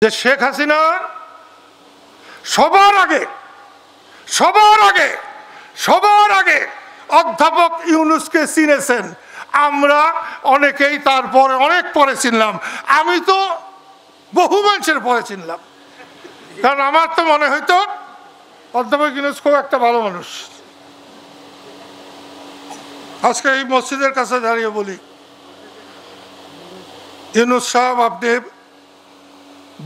যে শেখ হাসিনা সবার আগে অধ্যাপক ইউনূসকে চিনেছেন। আমরা অনেকেই তারপরে অনেক পরে চিনলাম। আমি তো বহু মানুষের পরে চিনলাম, কারণ আমার তো মনে হইতো অধ্যাপক ইউনূস খুব একটা ভালো মানুষ। আজকে এই মসজিদের কাছে দাঁড়িয়ে বলি, ইউনূস সাহেব, আপনি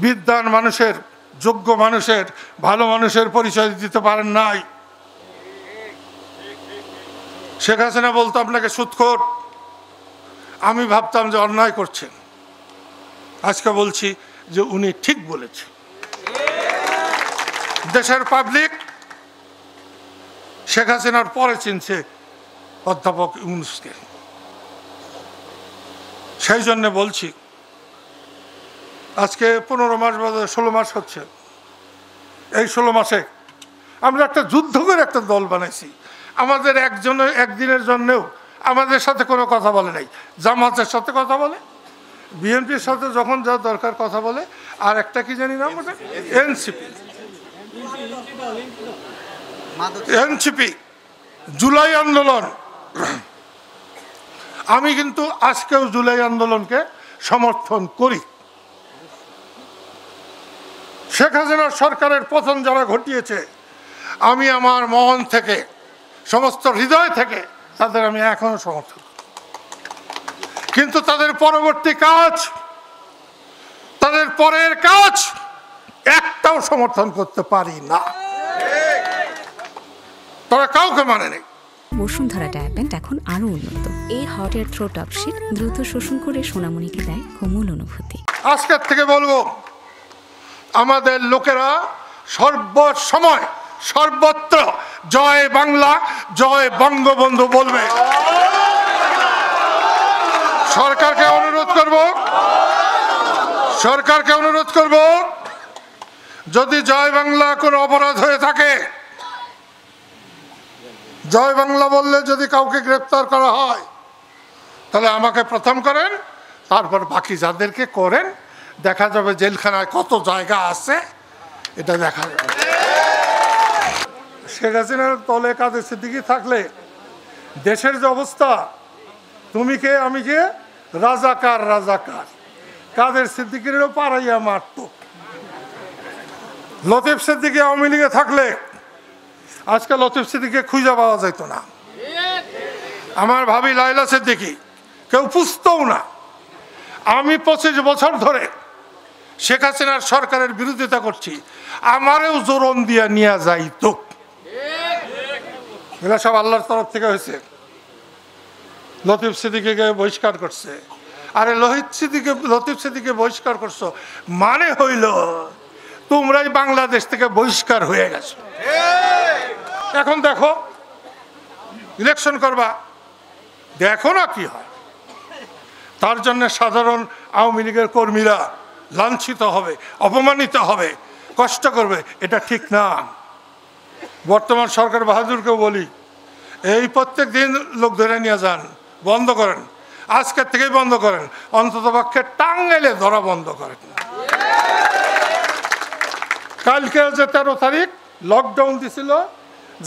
বিদ্বান মানুষের, যোগ্য মানুষের, ভালো মানুষের পরিচয় দিতে পারেন নাই। শেখ হাসিনা বলতো আপনাকে সুদখোর, আমি ভাবতাম যে অন্যায় করছেন। আজকে বলছি যে উনি ঠিক বলেছেন। দেশের পাবলিক শেখ হাসিনার পরে চিনছে অধ্যাপক ইউনূসকে। সেই জন্য বলছি, আজকে 15 মাস বাদে 16 মাস হচ্ছে। এই 16 মাসে আমরা একটা যুদ্ধ করে একটা দল বানাইছি। আমাদের একদিনের জন্যেও আমাদের সাথে কোনো কথা বলে নাই। জামাতের সাথে কথা বলে, বিএনপির সাথে যখন যা দরকার কথা বলে, আর একটা কি জানি নাম ওটা, এনসিপি, জুলাই আন্দোলন। আমি কিন্তু আজকেও জুলাই আন্দোলনকে সমর্থন করি। শেখ হাসিনার সরকারের পতন যারা ঘটিয়েছে, আমি আমার মন থেকে, সমস্ত হৃদয় থেকে তাদের আমি এখনো সমর্থন, কিন্তু তাদের পরবর্তী কাজ, তাদের পরের কাজ একটাও সমর্থন করতে পারি না। তারা কাউকে মানে নেই। বসুন্ধরা ডায়াপেন্ট এখন আরো উন্নত। এই hot air through top sheet দ্রুত শোষণ করে সোনামণিকে দেয় কোমল অনুভূতি। আজকের থেকে বলবো, আমাদের লোকেরা সর্বসময় সর্বত্র জয় বাংলা, জয় বঙ্গবন্ধু বলবে। সরকারকে অনুরোধ করব, যদি জয় বাংলা কোনো অপরাধ হয়ে থাকে, জয় বাংলা বললে যদি কাউকে গ্রেপ্তার করা হয়, তাহলে আমাকে প্রথম করেন, তারপর বাকি যাদেরকে করেন। দেখা যাবে জেলখানায় কত জায়গা আছে, এটা দেখা যাবে। শেখ হাসিনার তলে কাদের সিদ্দিকী থাকলে দেশের যে অবস্থা, তুমি কে আমি কে, রাজাকার কাদের সিদ্দিকীরও পাড়াইয়া মারত। লতিফ সিদ্দিকী আওয়ামী লীগে থাকলে আজকে লতিফ সিদ্দিকীকে খুঁজে পাওয়া যেত না। আমার ভাবি লাইলা সিদ্দিকী কেউ পুষতও না। আমি 25 বছর ধরে শেখ হাসিনার সরকারের বিরোধিতা করছি, আমারেও জোরন দিয়া নিয়ে যাইত। এগুলো সব আল্লাহর তরফ থেকে হয়েছে। লতিফ সিদ্দিকীকে বহিষ্কার করছে। আরে লতিফ সিদ্দিকীকে বহিষ্কার করছো মানে হইল তোমরাই বাংলাদেশ থেকে বহিষ্কার হয়ে গেছো। এখন দেখো, ইলেকশন করবা, দেখো না কি হয়। তার জন্য সাধারণ আওয়ামী লীগের কর্মীরা লাঞ্ছিত হবে, অপমানিত হবে, কষ্ট করবে, এটা ঠিক না। বর্তমান সরকার বাহাদুরকেও বলি, এই প্রত্যেক দিন লোক ধরে নিয়ে যান, বন্ধ করেন, আজকের থেকেই বন্ধ করেন, অন্তত পক্ষে টাঙ্গাইলে ধরা বন্ধ করেন। কালকে যে 13 তারিখ লকডাউন দিছিল,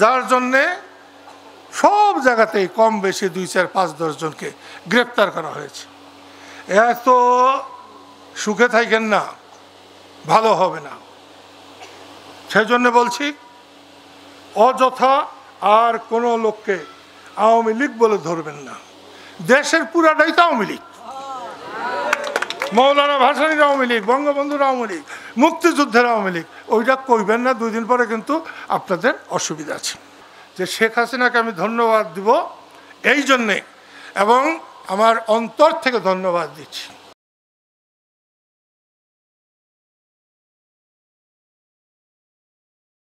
যার জন্যে সব জায়গাতেই কম বেশি 2, 4, 5, 10 জনকে গ্রেপ্তার করা হয়েছে। এত সুখে থাকেন না, ভালো হবে না। সেই জন্য বলছি, অযথা আর কোনো লোককে আওয়ামী লীগ বলে ধরবেন না। দেশের পুরাটাই তো আওয়ামী লীগ। মৌলানা ভাসানীর আওয়ামী লীগ, বঙ্গবন্ধুর আওয়ামী লীগ, মুক্তিযুদ্ধের আওয়ামী লীগ, ওইটা কইবেন না। 2 দিন পরে কিন্তু আপনাদের অসুবিধা আছে। যে শেখ হাসিনাকে আমি ধন্যবাদ দিব এই জন্যে, এবং আমার অন্তর থেকে ধন্যবাদ দিচ্ছি।